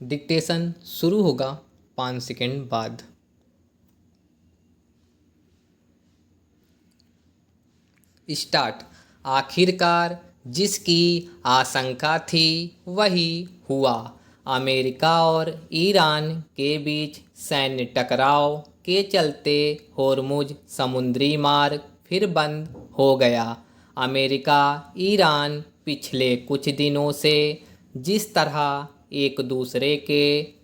Dictation शुरू होगा 5 second बाद। स्टार्ट। आखिरकार जिसकी आशंका थी वही हुआ। अमेरिका और ईरान के बीच सैन्य टकराव के चलते होर्मुज समुद्री मार्ग फिर बंद हो गया। अमेरिका ईरान पिछले कुछ दिनों से जिस तरह एक दूसरे के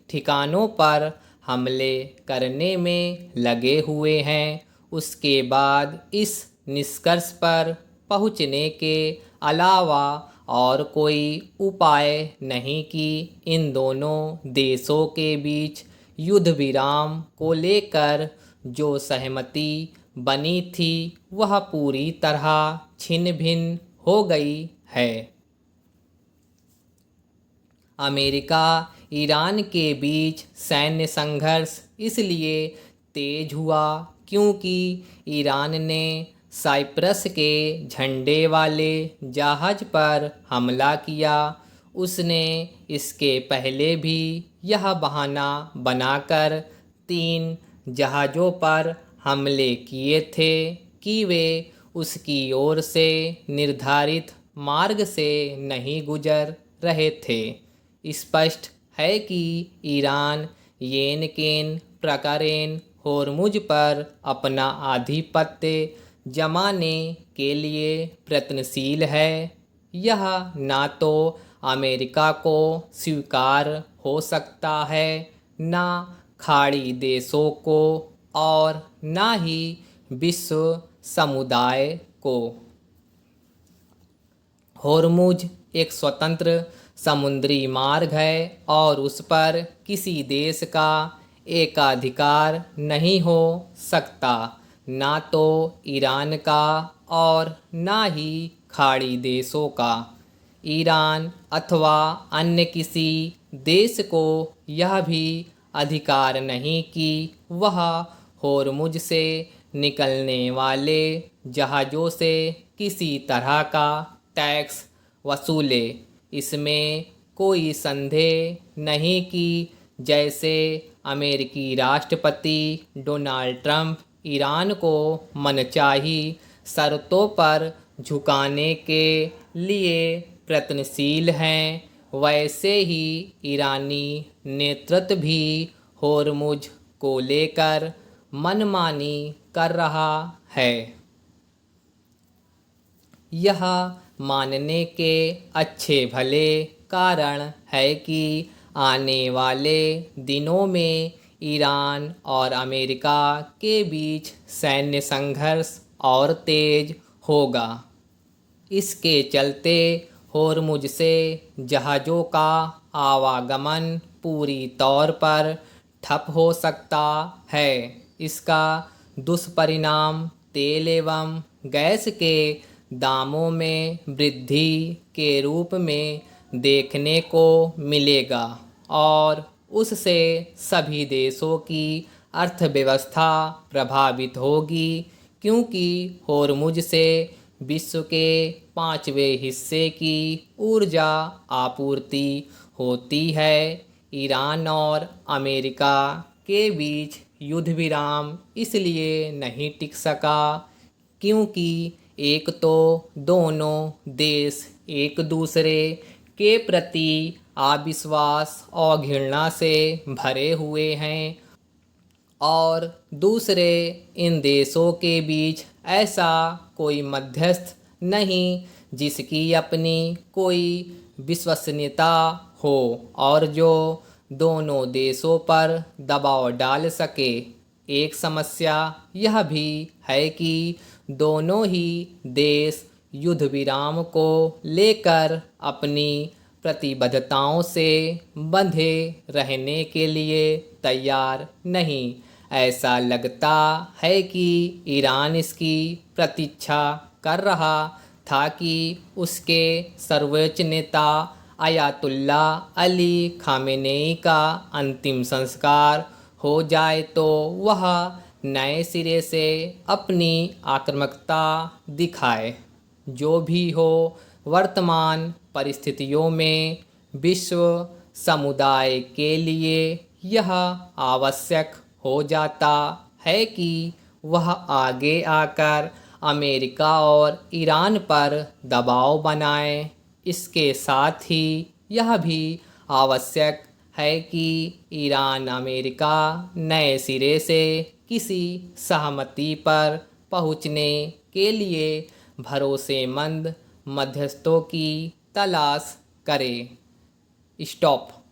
ठिकानों पर हमले करने में लगे हुए हैं, उसके बाद इस निष्कर्ष पर पहुंचने के अलावा और कोई उपाय नहीं कि इन दोनों देशों के बीच युद्ध विराम को लेकर जो सहमति बनी थी वह पूरी तरह छिन्न भिन्न हो गई है। अमेरिका ईरान के बीच सैन्य संघर्ष इसलिए तेज हुआ क्योंकि ईरान ने साइप्रस के झंडे वाले जहाज पर हमला किया। उसने इसके पहले भी यह बहाना बनाकर 3 जहाज़ों पर हमले किए थे कि वे उसकी ओर से निर्धारित मार्ग से नहीं गुजर रहे थे। स्पष्ट है कि ईरान येन केन प्रकारेण होर्मुज पर अपना आधिपत्य जमाने के लिए प्रयत्नशील है। यह ना तो अमेरिका को स्वीकार हो सकता है, ना खाड़ी देशों को और ना ही विश्व समुदाय को। होर्मुज एक स्वतंत्र समुद्री मार्ग है और उस पर किसी देश का एकाधिकार नहीं हो सकता, ना तो ईरान का और ना ही खाड़ी देशों का। ईरान अथवा अन्य किसी देश को यह भी अधिकार नहीं कि वह होर्मुज से निकलने वाले जहाज़ों से किसी तरह का टैक्स वसूले। इसमें कोई संदेह नहीं कि जैसे अमेरिकी राष्ट्रपति डोनाल्ड ट्रंप ईरान को मनचाही शर्तों पर झुकाने के लिए प्रयत्नशील हैं, वैसे ही ईरानी नेतृत्व भी होर्मुज को लेकर मनमानी कर रहा है। यह मानने के अच्छे भले कारण है कि आने वाले दिनों में ईरान और अमेरिका के बीच सैन्य संघर्ष और तेज होगा। इसके चलते होर्मुज से जहाज़ों का आवागमन पूरी तौर पर ठप हो सकता है। इसका दुष्परिणाम तेल एवं गैस के दामों में वृद्धि के रूप में देखने को मिलेगा और उससे सभी देशों की अर्थव्यवस्था प्रभावित होगी, क्योंकि होर्मुज से विश्व के 5वें हिस्से की ऊर्जा आपूर्ति होती है। ईरान और अमेरिका के बीच युद्ध विराम इसलिए नहीं टिक सका क्योंकि एक तो दोनों देश एक दूसरे के प्रति अविश्वास और घृणा से भरे हुए हैं और दूसरे इन देशों के बीच ऐसा कोई मध्यस्थ नहीं जिसकी अपनी कोई विश्वसनीयता हो और जो दोनों देशों पर दबाव डाल सके। एक समस्या यह भी है कि दोनों ही देश युद्ध विराम को लेकर अपनी प्रतिबद्धताओं से बंधे रहने के लिए तैयार नहीं। ऐसा लगता है कि ईरान इसकी प्रतीक्षा कर रहा था कि उसके सर्वोच्च नेता अयातुल्ला अली खामेनेई का अंतिम संस्कार हो जाए तो वह नए सिरे से अपनी आक्रामकता दिखाए। जो भी हो, वर्तमान परिस्थितियों में विश्व समुदाय के लिए यह आवश्यक हो जाता है कि वह आगे आकर अमेरिका और ईरान पर दबाव बनाए। इसके साथ ही यह भी आवश्यक है कि ईरान अमेरिका नए सिरे से किसी सहमति पर पहुंचने के लिए भरोसेमंद मध्यस्थों की तलाश करे। स्टॉप।